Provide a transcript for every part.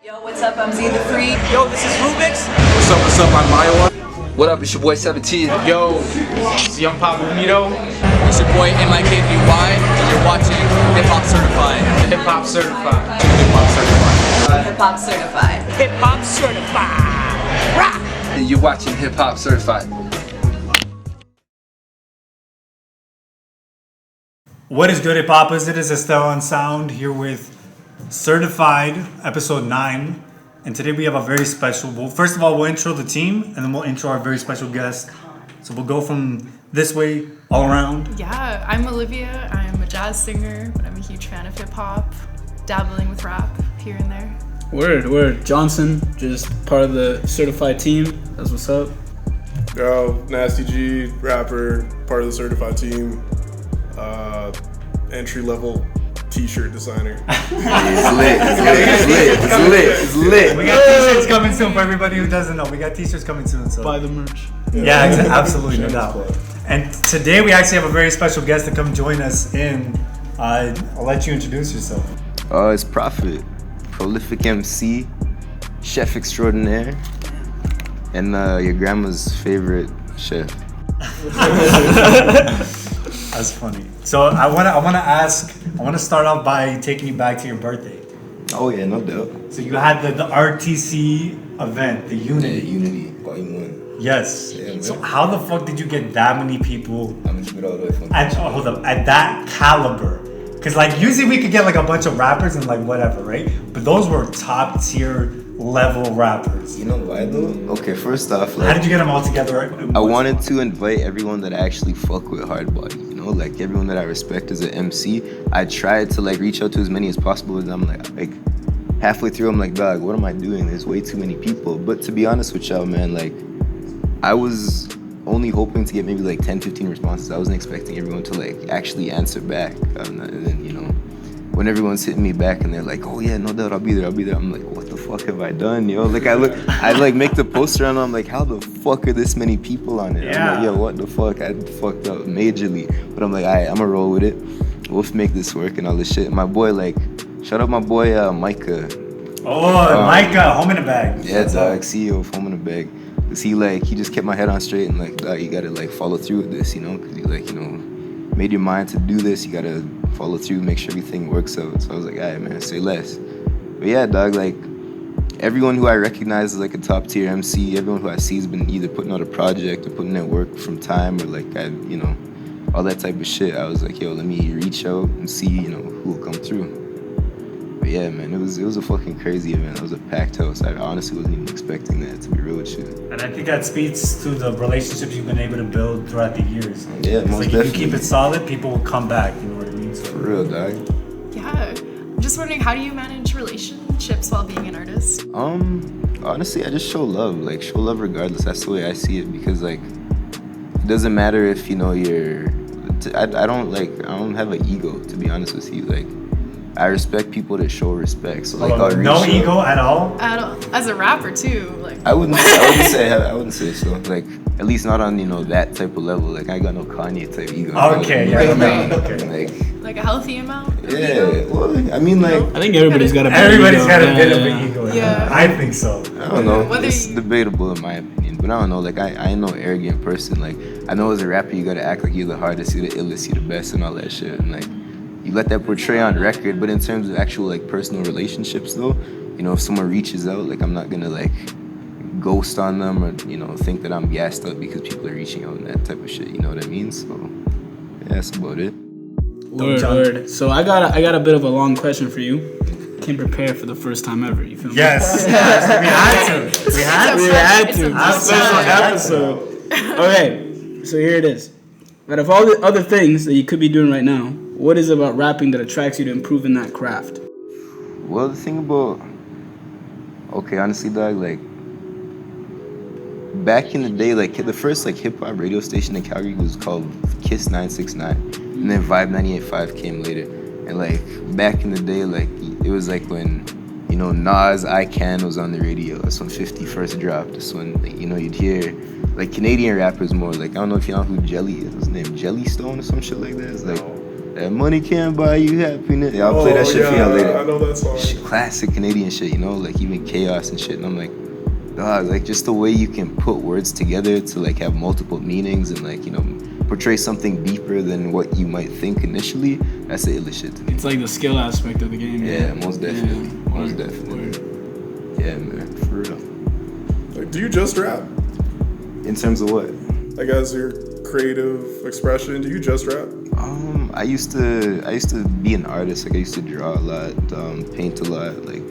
Yo, what's up? I'm Z the Free. Yo, this is Rubik's. What's up? I'm Maya. What up? It's your boy 17. Yo, it's Young Pop Bonito. It's your boy MIKVY, and you're watching Hip-Hop Certified. Hip-Hop Certified. Hip-Hop Certified. Hip-Hop Certified. Hip-Hop Certified. Rock! And you're watching Hip-Hop Certified. What is good, Hiphoppas? It is Esteban Xound here with Certified, episode 9. And today we have a very special, first of all, we'll intro the team and then we'll intro our very special guest. So we'll go from this way all around. Yeah, I'm Olivia. I'm a jazz singer, but I'm a huge fan of hip hop, dabbling with rap here and there. Word. Johnson, just part of the Certified team. That's what's up. Yo, Nasty G, rapper, part of the Certified team, entry level t-shirt designer. It's lit. We got t-shirts coming soon for everybody who doesn't know. We got t-shirts coming soon. So Buy the merch. yeah, absolutely, no doubt. And today we actually have a very special guest to come join us in. I'll let you introduce yourself. It's Prophet, prolific MC, chef extraordinaire, and your grandma's favorite chef. That's funny. So I wanna start off by taking you back to your birthday. Oh yeah, no doubt. So you had the RTC event, the Unity. Unity, Volume 1. Yes. Yeah, So man. how the fuck did you get that many people I'm gonna keep it all the way from at that caliber? Because like usually we could get like a bunch of rappers and like whatever, right? But those were top tier level rappers. You know why though? Okay, first off, How did you get them all together? I wanted to invite everyone that I actually fuck with hard body, you know, like everyone that I respect as an MC. I tried to like reach out to as many as possible, and I'm like halfway through, I'm like, dog, what am I doing? There's way too many people. But to be honest with y'all, man, like I was only hoping to get maybe like 10, 15 responses. I wasn't expecting everyone to like actually answer back. And then, you know, when everyone's hitting me back and they're like, oh yeah, no doubt, I'll be there. I'm like, what the fuck have I done, yo? Like I like make the poster and I'm like, how the fuck are this many people on it? Yeah. I'm like, yo, what the fuck? I fucked up majorly. But I'm like, alright, I'ma roll with it. We'll make this work and all this shit. My boy, like, shout out my boy Micah. Oh, Micah, home in a bag. Yeah, dog, CEO of Home in a Bag. Cause he just kept my head on straight and like, dog, you gotta like follow through with this, you know? Cause he like, you know, made your mind to do this, you gotta follow through, make sure everything works out. So I was like, alright, man, say less. But yeah, dog, like everyone who I recognize as like a top tier MC, everyone who I see has been either putting out a project or putting in work from time or like you know, all that type of shit. I was like, yo, let me reach out and see, you know, who will come through. But yeah, man, it was a fucking crazy event. It was a packed house. I honestly wasn't even expecting that, to be real with you. And I think that speaks to the relationships you've been able to build throughout the years. Yeah, most like definitely. If you keep it solid, people will come back. You know what I mean? So, For real, dog. Yeah, I'm just wondering, how do you manage relationships while being an artist? Honestly, I just show love. Like, show love regardless. That's the way I see it. Because, like, it doesn't matter if, you know, I don't have an ego, to be honest with you. Like, I respect people that show respect. So like, I'll no reach ego out. at all. As a rapper too, like. I wouldn't say so. Like, at least not on, you know, that type of level. Like, I ain't got no Kanye type ego. Okay, you know? yeah, okay. Like a healthy amount of Yeah, ego? well, I mean, like, I think everybody's got a bit Everybody's of got ego. a bit of an ego. Yeah. I think so. I don't know. Whether It's you- debatable in my opinion, but I don't know. Like, I ain't no arrogant person. Like, I know as a rapper, you gotta act like you're the hardest, you're the illest, you're the best, and all that shit. And like, you let that portray on record. But in terms of actual like personal relationships, though, you know, if someone reaches out, like, I'm not gonna like ghost on them or, you know, think that I'm gassed up because people are reaching out and that type of shit. You know what I mean? So yeah, that's about it. Word. So I got a bit of a long question for you. Came prepared for the first time ever. You feel me? Yes. We had to. It's a Special episode. Okay, so here it is. Out of all the other things that you could be doing right now, what is it about rapping that attracts you to improve in that craft? Well, the thing about, okay, honestly, dog, like, back in the day, like, the first, like, hip-hop radio station in Calgary was called Kiss 969, and then Vibe 98.5 came later, and, like, back in the day, like, it was, like, when, you know, Nas, I Can was on the radio. That's when 50 first dropped. That's when, like, you know, you'd hear, like, Canadian rappers more, like, I don't know if you know who Jelly is. His name Jellystone or some shit like that. It's, like, That money can't buy you happiness. Yeah, I'll play that shit for y'all later. I know that song. Classic Canadian shit, you know, like even Chaos and shit. And I'm like, dog, like just the way you can put words together to like have multiple meanings and like, you know, portray something deeper than what you might think initially. That's the illest shit to me. It's like the skill aspect of the game. Yeah, most definitely. Yeah. Most definitely. Yeah, man, for real. Like, do you just rap? In terms of what? Like, as your creative expression, do you just rap? I used to be an artist. Like I used to draw a lot, paint a lot. Like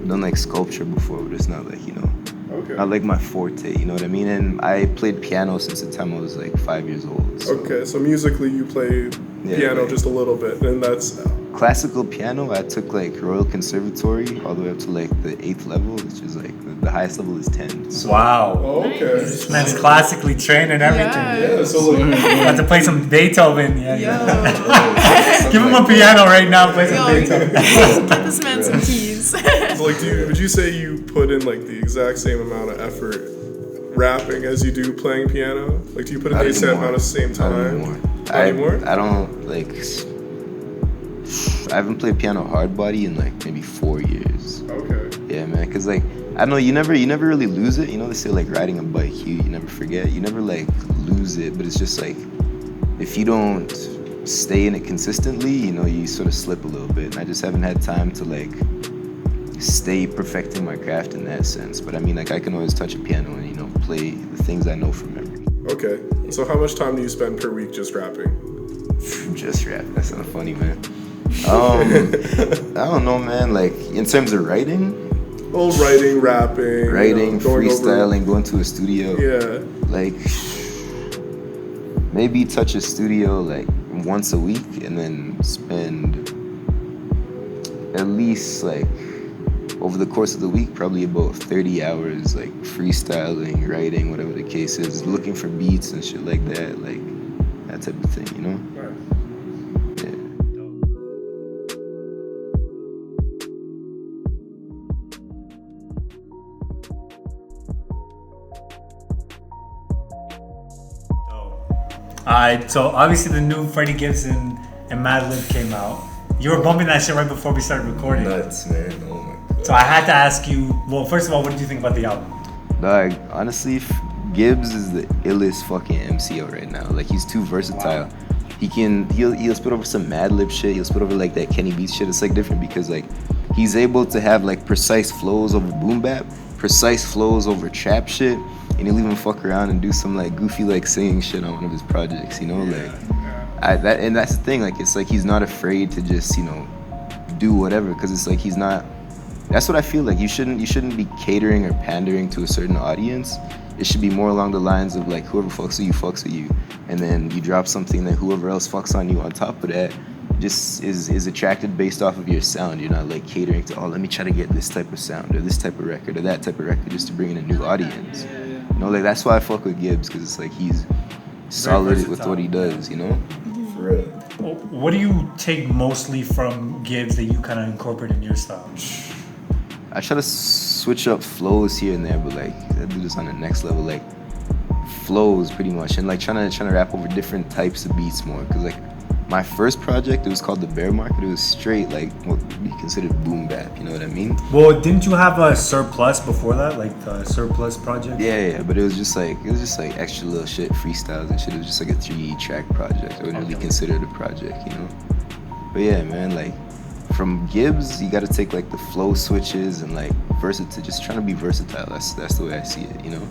done like sculpture before, but it's not like, you know, not like my forte. You know what I mean? And I played piano since the time I was like 5 years old. So. Okay, so musically you play piano like, just a little bit, and that's classical piano. I took like Royal Conservatory all the way up to like the 8th level, which is like the highest level is 10. So. Wow. Oh, okay. This man's classically trained and everything. Yeah, so like, about to play some Beethoven. Yeah. Give him a piano right now. Play some Beethoven. Get this man some keys. so like, would you say you put in like the exact same amount of effort rapping as you do playing piano? Like, do you put in the same amount of same time? Not anymore. I don't like. I haven't played piano hard body in like maybe 4 years. Okay. Yeah, man, cause like I don't know, you never really lose it. You know, they say like riding a bike, you never forget. You never like lose it, but it's just like if you don't stay in it consistently, you know, you sort of slip a little bit. And I just haven't had time to like stay perfecting my craft in that sense. But I mean, like I can always touch a piano and, you know, play the things I know from memory. Okay. So how much time do you spend per week just rapping? Just rap. That's not funny, man. I don't know, man. Like in terms of writing. Oh, rapping, freestyling, going to a studio. Yeah. Like maybe touch a studio like once a week, and then spend at least like over the course of the week probably about 30 hours like freestyling, writing, whatever the case is, looking for beats and shit like that, like that type of thing, you know? Alright, so obviously the new Freddie Gibbs and Madlib came out. You were bumping that shit right before we started recording. Nuts, man. Oh my god. So I had to ask you, well, first of all, what did you think about the album? Dog, honestly, Gibbs is the illest fucking MC out right now. Like, he's too versatile. Wow. He'll spit over some Madlib shit. He'll spit over like that Kenny Beats shit. It's like different because like he's able to have like precise flows over boom bap, precise flows over trap shit. And he'll even fuck around and do some like goofy like singing shit on one of his projects, you know, and that's the thing, like it's like he's not afraid to just, you know, do whatever, because it's like he's not. That's what I feel like. You shouldn't be catering or pandering to a certain audience. It should be more along the lines of like whoever fucks with you, and then you drop something that whoever else fucks on you on top of that just is attracted based off of your sound. You're not like catering to, oh, let me try to get this type of sound or this type of record or that type of record just to bring in a new audience. You know, like that's why I fuck with Gibbs, because it's like he's solid with what he does, you know? For real. What do you take mostly from Gibbs that you kind of incorporate in your style? I try to switch up flows here and there, but like I do this on the next level, like flows pretty much, and like trying to rap over different types of beats more, because like my first project, it was called The Bear Market. It was straight like what would be considered boom bap, you know what I mean? Well, didn't you have a Surplus before that, like the Surplus project? Yeah, but it was just like extra little shit, freestyles and shit. It was just like a 3-track project. I wouldn't really consider it a project, you know? But yeah, man, like from Gibbs, you gotta take like the flow switches and like just trying to be versatile. That's the way I see it, you know?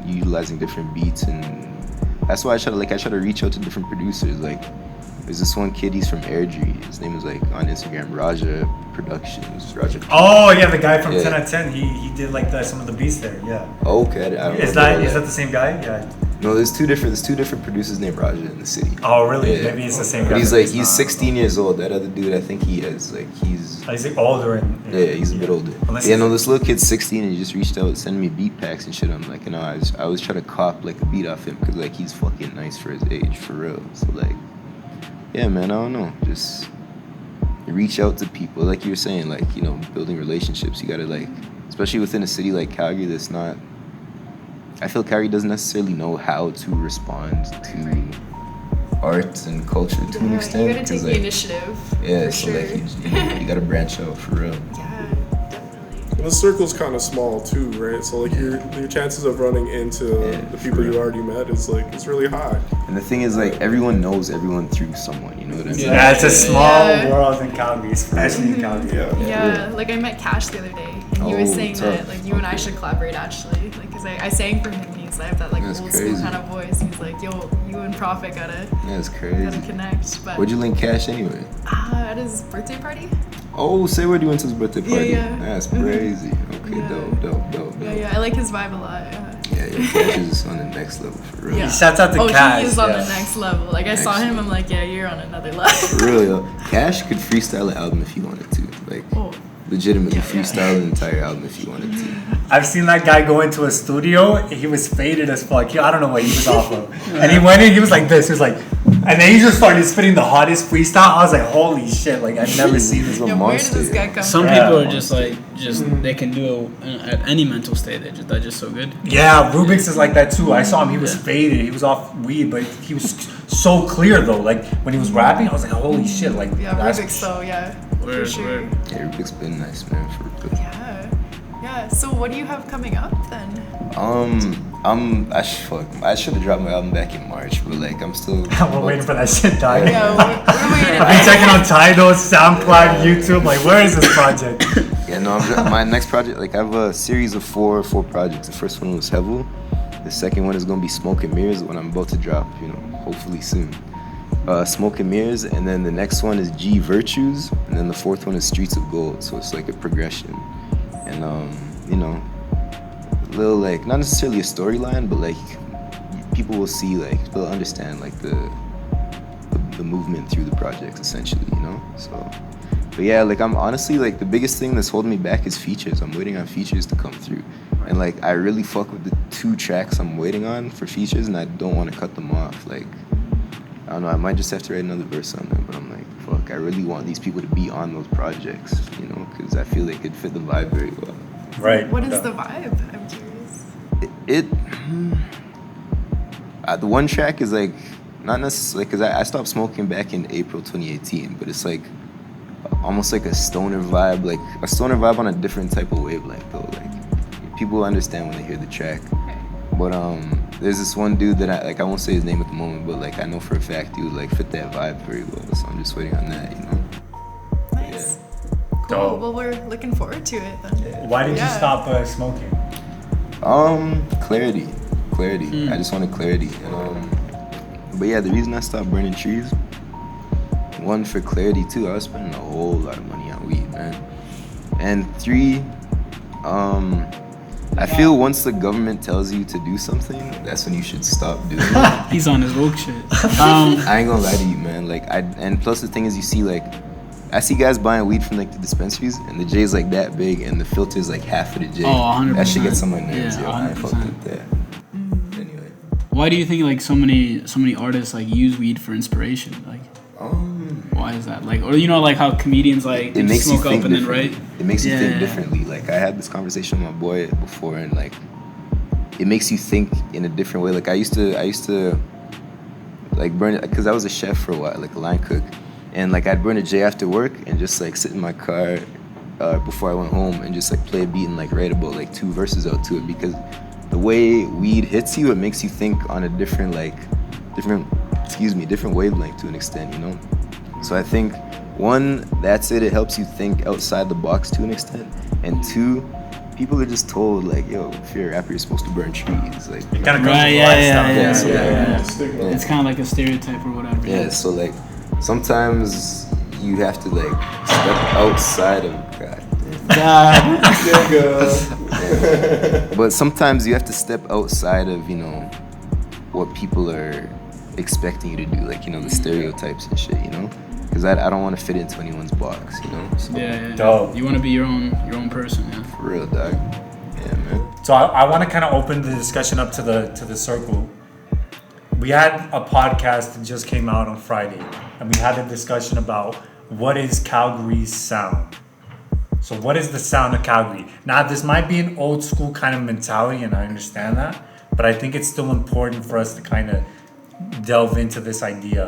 Utilizing different beats, and that's why I try to reach out to different producers. Like there's this one kid, he's from Airdrie. His name is like on Instagram, Raja Productions. Oh yeah, the guy from 10 out of 10. He did like some of the beats there. Yeah. Okay, I don't know. Is that the same guy? Yeah. No, there's two different producers named Raja in the city. Oh really? Yeah. Maybe it's the same guy. But he's 16 years old. That other dude, I think he's older yeah, he's a bit older. This little kid's 16 and he just reached out sending me beat packs and shit. I'm like, you know, I was trying to cop like a beat off him because like he's fucking nice for his age, for real. So like, yeah, man, I don't know, just reach out to people, like you were saying, like, you know, building relationships. You gotta like, especially within a city like Calgary, that's not. I feel Calgary doesn't necessarily know how to respond to art and culture to an extent. You gotta take 'cause, the like, initiative. yeah, for so sure. like you gotta branch out for real. Yeah, definitely. The circle's kind of small too, right? So like your chances of running into the people you already met is like it's really high. And the thing is, like, everyone knows everyone through someone. You know what I mean? Yeah, it's a small Yeah. world in Calgary, especially in Calgary. Yeah, like I met Cash the other day, and he was Oh, saying tough. that like you and I should collaborate actually, like because I sang for him. I have that like That's old crazy. school kind of voice. He's like, yo, you and Prophet gotta That's crazy. connect. But Where'd you link Cash anyway? at his birthday party. Oh, say where you went to his birthday party. yeah. That's crazy. Okay, Yeah. dope. Yeah, I like his vibe a lot. Yeah, Cash is on the next level for real. Yeah. Shouts out to Cash. He is on yeah. the next level. Like I saw Next him, I'm like, yeah, you're on another level. For real, yo. Cash could freestyle an album if he wanted to. Like, Oh. legitimately Yeah. freestyle an entire album if he wanted to. I've seen that guy go into a studio. He was faded as fuck. I don't know what he was off of. And he went in. He was like this. He was like, and then he just started spitting the hottest freestyle. I was like, holy shit! Like I've never seen this. He's a Yeah, where did monster. this guy come Some from? Yeah. people are just like, they can do it at any mental state. They're just so good. Yeah, Rubik's is like that too. I saw him. He was Yeah. faded. He was off weed, but he was so clear though. Like when he was rapping, I was like, holy shit! Like Yeah, that's- Rubik's though, yeah, for Word, sure. word. Yeah, Rubik's been nice, man, for real. Yeah. So what do you have coming up then? I should have dropped my album back in March, but like I'm still. We're waiting for that shit, dog. Yeah, we're waiting. I've been checking on Tidal, SoundCloud, YouTube. Like, where is this project? Yeah, no, my next project, like I have a series of four projects. The first one was Hevel. The second one is gonna be Smoke and Mirrors, when I'm about to drop, hopefully soon. Smoke and Mirrors, and then the next one is G Virtues, and then the fourth one is Streets of Gold. So it's like a progression, and a little like not necessarily a storyline, but like people will see, like they'll understand like the movement through the projects essentially, So, but yeah, like I'm honestly like the biggest thing that's holding me back is features. I'm waiting on features to come through, and like I really fuck with the 2 tracks I'm waiting on for features, and I don't want to cut them off. Like I don't know, I might just have to write another verse on them, but I'm like, fuck, I really want these people to be on those projects, because I feel they could fit the vibe very well. Right. What is the vibe? I'm curious. The one track is like not necessarily because I stopped smoking back in April 2018, but it's like almost like a stoner vibe, on a different type of wavelength though. Like people understand when they hear the track. But there's this one dude that I won't say his name at the moment, but like I know for a fact he would like fit that vibe very well. So I'm just waiting on that, Nice. Cool. Dope. Well, we're looking forward to it then. Why did you Yeah. stop smoking? Clarity. I just wanted clarity, and but yeah, the reason I stopped burning trees, one for clarity, 2, I was spending a whole lot of money on weed, man, and 3, I feel once the government tells you to do something, that's when you should stop doing it. He's on his woke shit. I ain't gonna lie to you, man. And plus the thing is, you see, like, I see guys buying weed from like the dispensaries, and the J's like that big, and the filter's like half of the J. Oh, 100%. That shit gets on my nerves, Yeah, yo. I ain't fucked 100%. with that. Anyway. Why do you think like so many artists like use weed for inspiration? Like, why is that? Like, or like how comedians like It makes you smoke think up and then differently. write. It makes you Yeah. think differently. Like I had this conversation with my boy before, and like it makes you think in a different way. Like I used to like burn it because I was a chef for a while, like a line cook, and like I'd burn a J after work and just like sit in my car before I went home and just like play a beat and like write about like 2 verses out to it, because the way weed hits you, it makes you think on a different wavelength to an extent, So I think 1, that's it. It helps you think outside the box to an extent, and 2, people are just told like, yo, if you're a rapper, you're supposed to burn trees. Like, It kind of comes Right, with yeah, lifestyle. yeah. It's kind of like a stereotype or whatever. Yeah, so like sometimes you have to like step outside of God. But sometimes you have to step outside of what people are expecting you to do, like the stereotypes and shit, because I don't want to fit into anyone's box, So, Yeah. Dope. You want to be your own person. Yeah. for real, dog. Yeah, man. So I want to kind of open the discussion up to the circle. We had a podcast that just came out on Friday, and we had a discussion about what is Calgary's sound. So what is the sound of Calgary? Now, this might be an old school kind of mentality, and I understand that, but I think it's still important for us to kind of delve into this idea.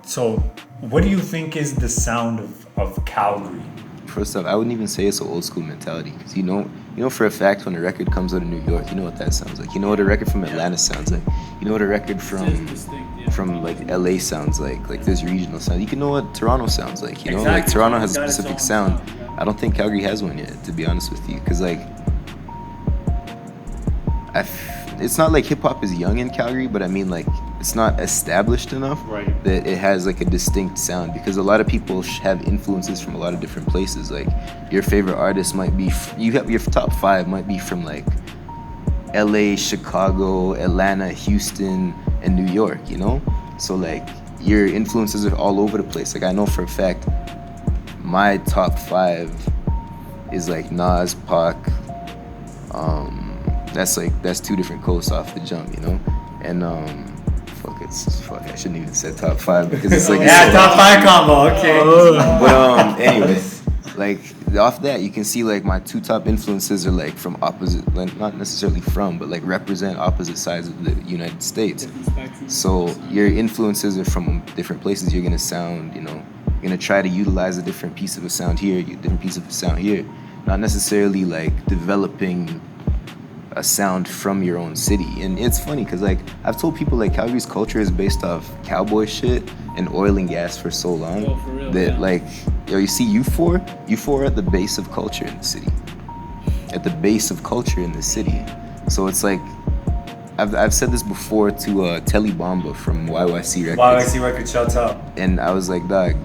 So what do you think is the sound of Calgary? First off, I wouldn't even say it's an old school mentality, because you know for a fact when a record comes out of New York, you know what that sounds like. You know what a record from Atlanta sounds like. You know what a record from like LA sounds like there's regional sound. You can know what Toronto sounds like. You know, like Toronto has a specific sound. I don't think Calgary has one yet, to be honest with you, because like it's not like hip hop is young in Calgary, but I mean like it's not established enough that it has like a distinct sound, because a lot of people have influences from a lot of different places. Like your favorite artist might be, you have your top 5 might be from like LA, Chicago, Atlanta, Houston, and New York, you know? So like your influences are all over the place. Like I know for a fact my top 5 is like Nas, Pac, that's 2 different coasts off the jump, you know? And I shouldn't even say top 5 because it's like top 5 combo, okay. But anyway, like off that you can see like my 2 top influences are like from opposite, like not necessarily from, but like represent opposite sides of the United States. So your influences are from different places. You're gonna sound, you know, you're gonna try to utilize a different piece of a sound here, a different piece of a sound here, not necessarily like developing a sound from your own city. And it's funny because like I've told people like Calgary's culture is based off cowboy shit and oil and gas for so long that like, yo, you see U4 are at the base of culture in the city, so it's like I've said this before to Telly Bomba from YYC Records, shouts out. and I was like, dog,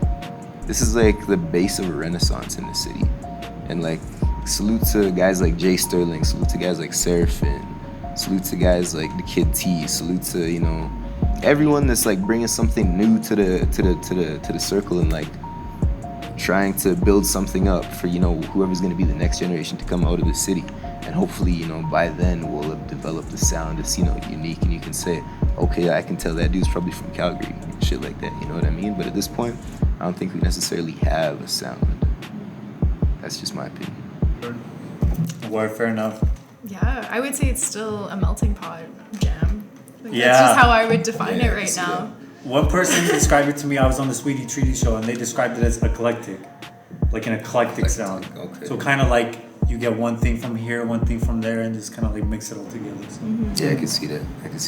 this is like the base of a renaissance in the city. And like salute to guys like Jay Sterling, salute to guys like Seraphin, salute to guys like the Kid T, salute to, you know, everyone that's like bringing something new to the circle and like trying to build something up for, you know, whoever's going to be the next generation to come out of the city. And hopefully, you know, by then we'll have developed a sound that's, you know, unique, and you can say, okay, I can tell that dude's probably from Calgary, shit like that, you know what I mean? But at this point, I don't think we necessarily have a sound. That's just my opinion. Word, fair enough. Yeah, I would say it's still a melting pot jam. Like, Yeah. That's just how I would define it right now. One person described it to me. I was on the Sweetie Treaty show, and they described it as eclectic, like an eclectic sound. Okay. So kind of like you get one thing from here, one thing from there, and just kind of like mix it all together. So Yeah, I can see that.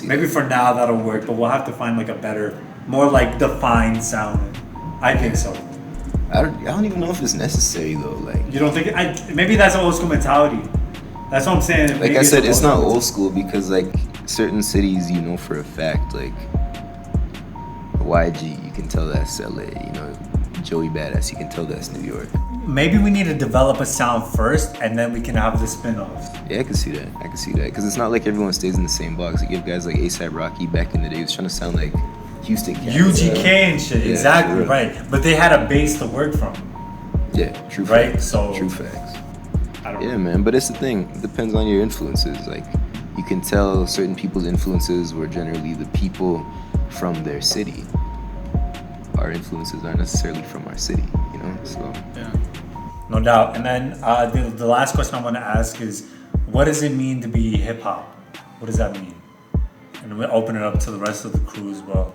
maybe for now that'll work, but we'll have to find like a better, more like defined sound. I think so. I don't even know if it's necessary though. Like, You don't think? Maybe that's an old school mentality. That's what I'm saying. like Maybe I said, it's not school. old school because like certain cities, you know for a fact, like YG, you can tell that's LA. You know, Joey Badass, you can tell that's New York. Maybe we need to develop a sound first, and then we can have the spin-offs. Yeah, I can see that. Because it's not like everyone stays in the same box. Like you have guys like A$AP Rocky back in the day who's trying to sound like Houston cats. UGK and shit, Yeah, exactly, for real. right. But they had a base to work from. Yeah, true Right, facts. so- True facts. I don't Yeah, know. man, but it's the thing. It depends on your influences. Like, you can tell certain people's influences were generally the people from their city. Our influences aren't necessarily from our city, you know? So, Yeah. No doubt. And then the last question I want to ask is, what does it mean to be hip hop? What does that mean? And we'll open it up to the rest of the crew as well.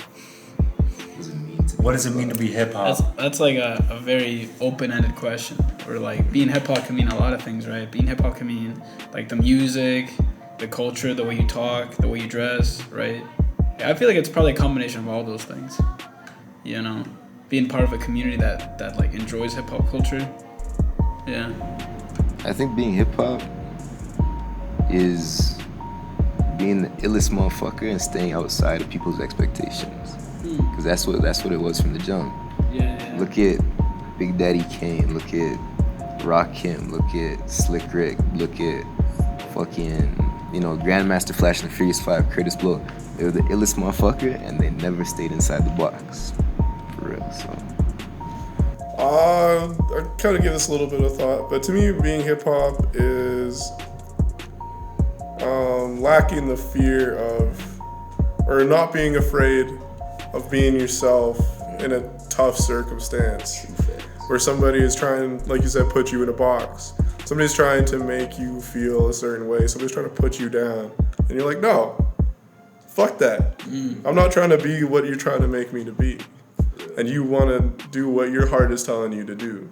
What does it mean to be hip hop? That's like a very open-ended question. Or like being hip hop can mean a lot of things, right? Being hip hop can mean like the music, the culture, the way you talk, the way you dress, right? Yeah, I feel like it's probably a combination of all those things. You know, being part of a community that like enjoys hip hop culture. Yeah. I think being hip hop is being the illest motherfucker and staying outside of people's expectations. Because that's what it was from the jump. Yeah. Look at Big Daddy Kane, look at Rakim, look at Slick Rick, look at fucking, you know, Grandmaster Flash and the Furious 5, Curtis Blow. They were the illest motherfucker and they never stayed inside the box. For real, so. I kind of give this a little bit of thought, but to me, being hip hop is lacking the fear of, or not being afraid of being yourself in a tough circumstance where somebody is trying, like you said, put you in a box. Somebody's trying to make you feel a certain way. Somebody's trying to put you down. And you're like, no, Fuck that. I'm not trying to be what you're trying to make me to be. And you want to do what your heart is telling you to do.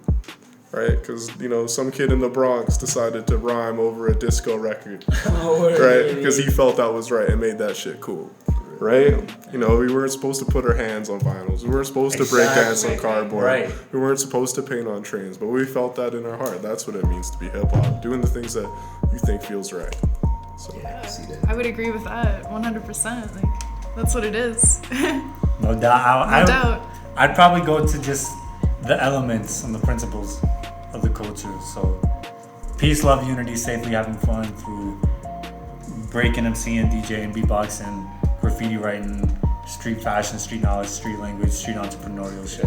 Right? Because, you know, some kid in the Bronx decided to rhyme over a disco record. Right? Because he felt that was right and made that shit cool. Right? You know, we weren't supposed to put our hands on vinyls. We weren't supposed to break dance on cardboard. Right. We weren't supposed to paint on trains. But we felt that in our heart. That's what it means to be hip-hop. Doing the things that you think feels right. So, I would agree with that 100%. Like, that's what it is. No doubt. No doubt. I'd probably go to just the elements and the principles of the culture. So, peace, love, unity, safely having fun through breaking, MCing, DJing, beatboxing, graffiti writing, street fashion, street knowledge, street language, street entrepreneurial shit.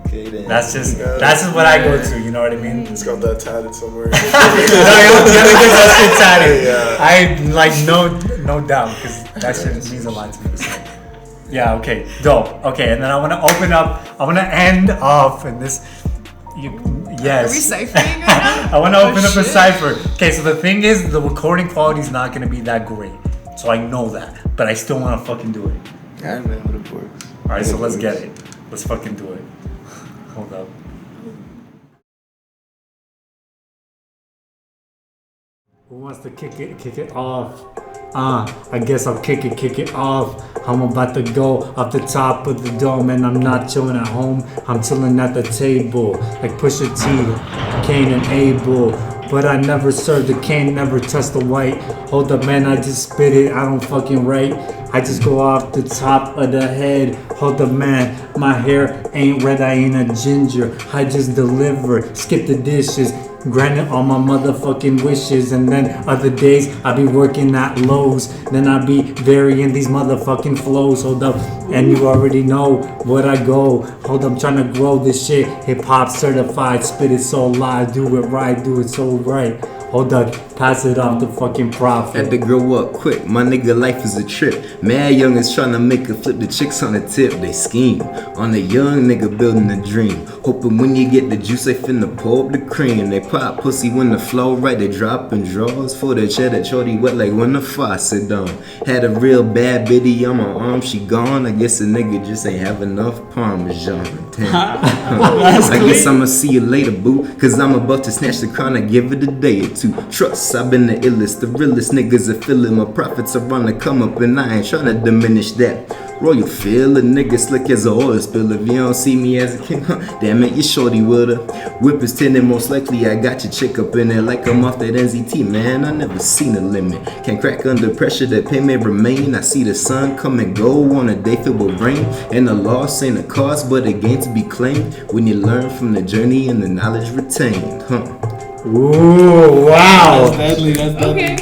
Okay then. That's just what I go to. You know what I mean? it's got that tatted somewhere. I like no doubt because that shit means a lot to me. So. Yeah. Okay. Dope. Okay, and then I want to open up. I want to end off in this. Yes. Are we ciphering right now? I want to open up a cipher. Okay, so the thing is, the recording quality is not going to be that great. So I know that, but I still want to fucking do it. Alright, man, what it works. All right, so let's get it. Let's fucking do it. Hold up. Who wants to kick it off? I guess I'll kick it off. I'm about to go off the top of the dome, and I'm not chilling at home. I'm chilling at the table, like Pusha T, Kane and Abel. But I never served the cane, never touched the white. Hold up, man, I just spit it, I don't fucking write. I just go off the top of the head. Hold up, man, my hair ain't red, I ain't a ginger. I just deliver, skip the dishes, granted all my motherfucking wishes. And then other days I be working at Lowe's, then I be varying these motherfucking flows. Hold up, and you already know what I go. Hold up, I'm trying to grow this shit. Hip hop certified, spit it so live, do it right, do it so right. Hold up, pass it off to fucking Prophet. Had to grow up quick, my nigga life is a trip. Mad youngins tryna make a flip, the chicks on the tip, they scheme. On the young nigga building a dream. Hoping when you get the juice, they finna pour up the cream. They pop pussy when the flow right, they dropping draws. For the cheddar, shorty wet like when the faucet on. Had a real bad biddy on my arm, she gone. I guess a nigga just ain't have enough Parmesan. Damn. I guess I'ma see you later, boo. Cause I'm about to snatch the crown and give it a day or two. Trust, I've been the illest, the realest niggas are feeling. My profits are on the come up and I ain't tryna diminish that. Royal feel a nigga slick as a oil spill. If you don't see me as a king, damn it, you shorty with her. Whip is tinted, most likely I got your chick up in there like I'm off that NZT, man. I never seen a limit. Can't crack under pressure, that pay may remain. I see the sun come and go on a day filled with rain. And the loss ain't a cost, but a gain to be claimed. When you learn from the journey and the knowledge retained, Ooh, wow. That's deadly. Okay.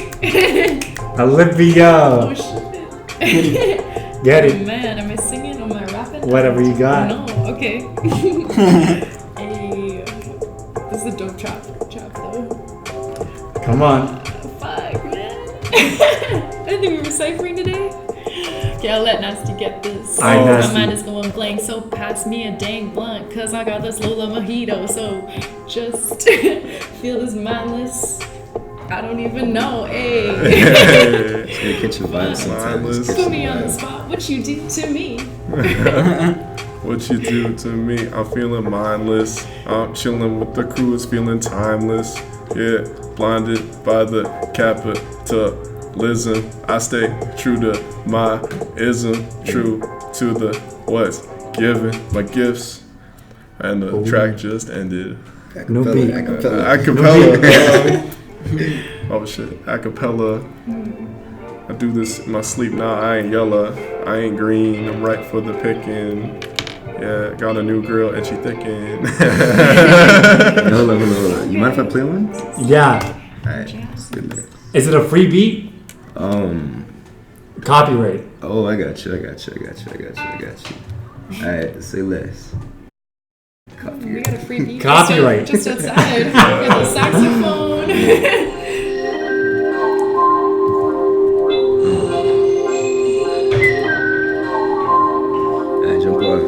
Olivia. Oh shit. Get it. Man, am I singing or am I rapping? Whatever you got. No, okay. Hey, this is a dope trap though. Come on. Fuck, man. I didn't think we were ciphering today. Okay, I'll let Nasty get this. Alright, Nasty. My mind is going blank, so pass me a dang blunt, cause I got this Lola Mojito, so just feel this mindless. I don't even know, hey. It's gonna catch your vibe sometimes. Put me on the spot, what you do to me? What you do to me, I'm feeling mindless. I'm chilling with the crew, it's feeling timeless. Yeah, blinded by the capitalism. I stay true to my ism, true to the what's given, my gifts. And the track just ended. No beat. Acapella. Oh shit, acapella. I do this in my sleep now. I ain't yellow, I ain't green. I'm right for the picking. Yeah, got a new girl and she thickin'. Hold on. You mind if I play one? Yeah. Alright, good luck. Is it a free beat? Copyright. Oh, I got you. Alright, say less. We got a free beat Copyright. just outside. We got the saxophone. Alright, jump off.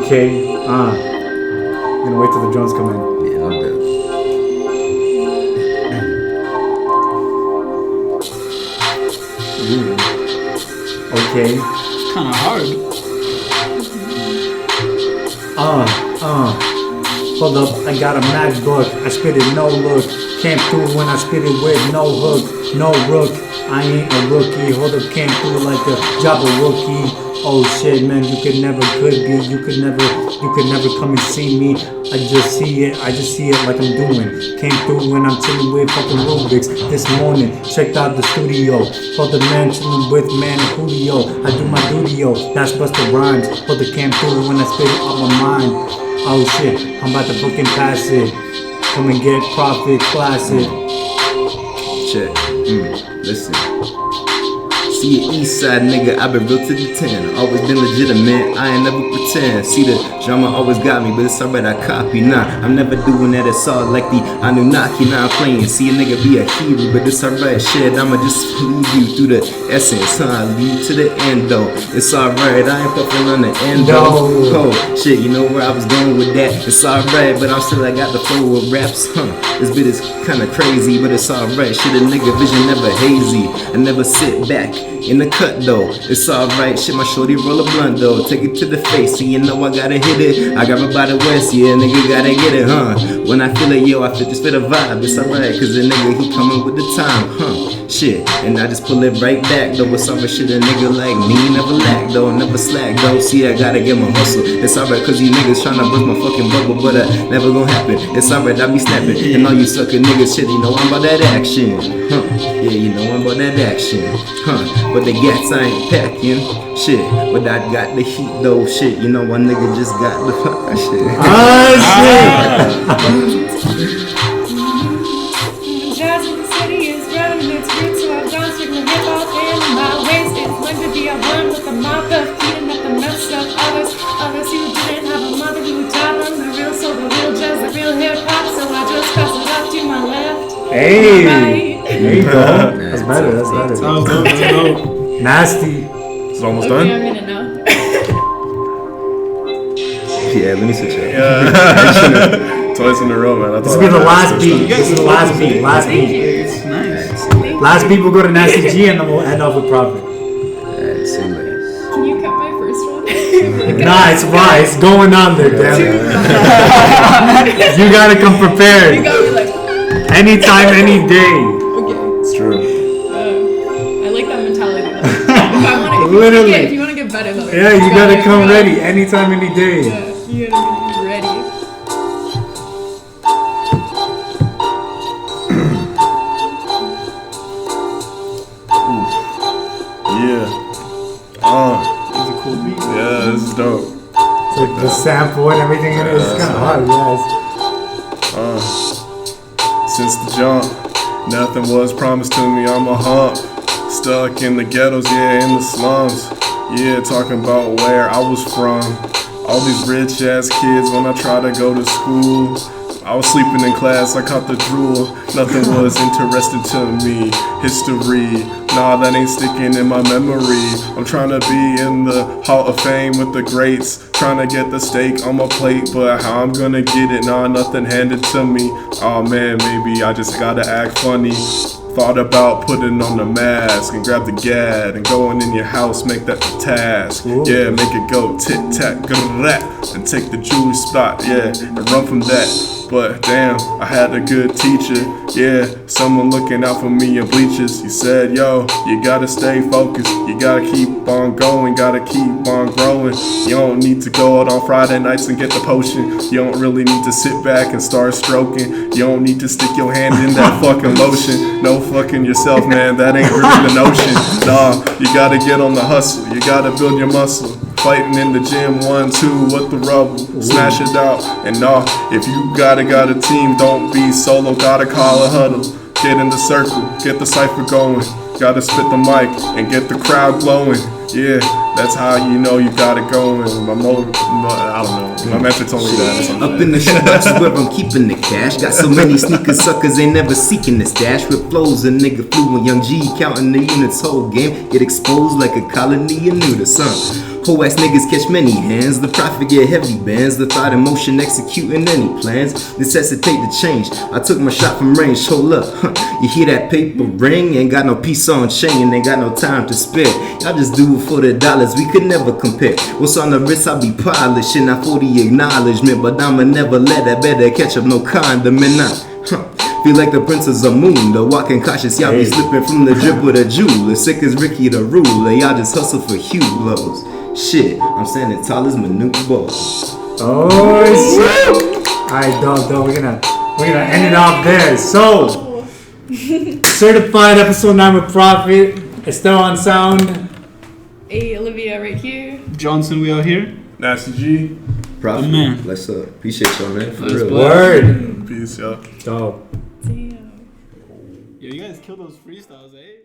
Okay. I'm gonna wait till the drums come in. Yeah, no doubt. Okay. Kind of hard. Hold up, I got a MacBook. I spit it no look. Came through when I spit it with no hook, no rook. I ain't a rookie. Hold up, came through like a Java rookie. Oh shit, man, you could never could be. You could never come and see me. I just see it like I'm doing. Came through when I'm chilling with fucking Rubik's this morning. Checked out the studio. Hold the man chilling with man and Julio. I do my duty-o. That's Busta Rhymes. Hold the came through when I spit it out my mind. Oh shit, I'm about to fucking pass it. Come and get profit, classic. Check. Listen. See an east side nigga, I been real to the 10. Always been legitimate, I ain't never pretend. See the drama always got me, but it's alright, I copy. Nah, I'm never doing that, it's all like the Anunnaki, now I'm playing. See a nigga be a hero, but it's alright, shit, I'ma just leave you through the essence, lead you to the end though. It's alright, I ain't puffing on the end though. Oh, shit, you know where I was going with that. It's alright, but I'm still, I got the flow with raps, This bit is kinda crazy, but it's alright. Shit, a nigga vision never hazy. I never sit back in the cut though. It's alright, shit, my shorty roll a blunt though. Take it to the face, and you know I gotta hit it. I grab it by the west, yeah, nigga gotta get it, When I feel it, yo, I feel just for the vibe. It's alright, cause the nigga, he coming with the time, Shit, and I just pull it right back though. It's alright, shit, a nigga like me never lack though, never slack though. See, I gotta get my hustle. It's alright, cause you niggas tryna burst my fucking bubble, but never gon' happen. It's alright, I be snapping. And all you sucker niggas, shit, you know I'm about that action, Yeah, you know I'm about that action, But the gats I ain't packing, shit. But I got the heat though, shit. You know a nigga just got the shit. Jazz in the city is running its roots, so I've gone strictly hip hop in my ways. It's learned to be a one with a mouth of feeding up the mess of others. Others who didn't have a mother who died on the real, so the real jazz, the real hip hop. So I just pass it off to my left. Hey, Right. there you go. That's better. That's better. Nasty. It's almost Okay, done. I'm in it now. Yeah, let me switch up. Twice in a row, man. This will be the last beat. This is the last beat. Last beat. It's nice. Last beat will go to Nasty G, and then we'll end off with Profit. Alright, say less. Can you cut my first one? Nah, it's fine. It's going on there, damn it. You gotta come prepared. You got me like, Anytime, any day. okay. It's true. I like that mentality though. If I wanna, Literally. if you want to get better though. Yeah, you gotta come ready. Anytime, any day. Yeah, you gotta be ready. Yeah. It's a cool beat. Yeah, this is dope. It's like the sample and everything in it. It's kind of hard, guys. Since the jump, nothing was promised to me. I'm a hump. Stuck in the ghettos, yeah, in the slums. Yeah, talking about where I was from. All these rich ass kids when I try to go to school. I was sleeping in class, I caught the drool. Nothing was interesting to me. History, nah, that ain't sticking in my memory. I'm trying to be in the Hall of Fame with the greats. Trying to get the steak on my plate, but how I'm gonna get it? Nah, nothing handed to me. Oh man, maybe I just gotta act funny. Thought about putting on the mask and grab the gad and going in your house, make that the task. Yeah, make it go tit-tat, grrrat, and take the jewelry spot, yeah, and run from that. But damn, I had a good teacher, yeah, someone looking out for me in bleachers. He said, yo, you gotta stay focused, you gotta keep on going, gotta keep on growing. You don't need to go out on Friday nights and get the potion. You don't really need to sit back and start stroking. You don't need to stick your hand in that fucking lotion. No fucking yourself, man, that ain't really the notion. Nah, you gotta get on the hustle, you gotta build your muscle. Fighting in the gym, 1-2 with the rubble, smash it out. And nah, if you got a team, don't be solo, gotta call a huddle. Get in the circle, get the cypher going. Gotta spit the mic and get the crowd glowing. Yeah, that's how you know you got it going. I don't know, my mentor told me that. Up in the shoebox is where I'm keeping the cash. Got so many sneakers, suckers ain't never seeking the stash. With flows, a nigga flew when young G counting the units. Whole game get exposed like a colony of nudist, Whole ass niggas catch many hands. The profit get heavy bands. The thought in motion executing any plans necessitate the change. I took my shot from range. Hold up, you hear that paper ring? Ain't got no piece on chain. Ain't got no time to spare. Y'all just do it for the dollars. We could never compare. What's on the wrist? I be polishing. I 40 acknowledgement, but I'ma never let that better catch up no condiment. Feel like the princess of moon, the walking cautious, y'all be slipping from the drip with a jewel. As sick as Ricky the ruler, y'all just hustle for huge blows. Shit, I'm standing tall as Manute Ball. Oh shit! Alright, dog, we're gonna end it off there. So, certified episode 9 with Profit, Esteban Xound. Hey, Olivia right here. Johnson, we out here. Nasty G. Profit, man. let's appreciate y'all, man. For Let's real. bless. Word. Peace, y'all. Dog. Damn. Yo, you guys killed those freestyles, eh?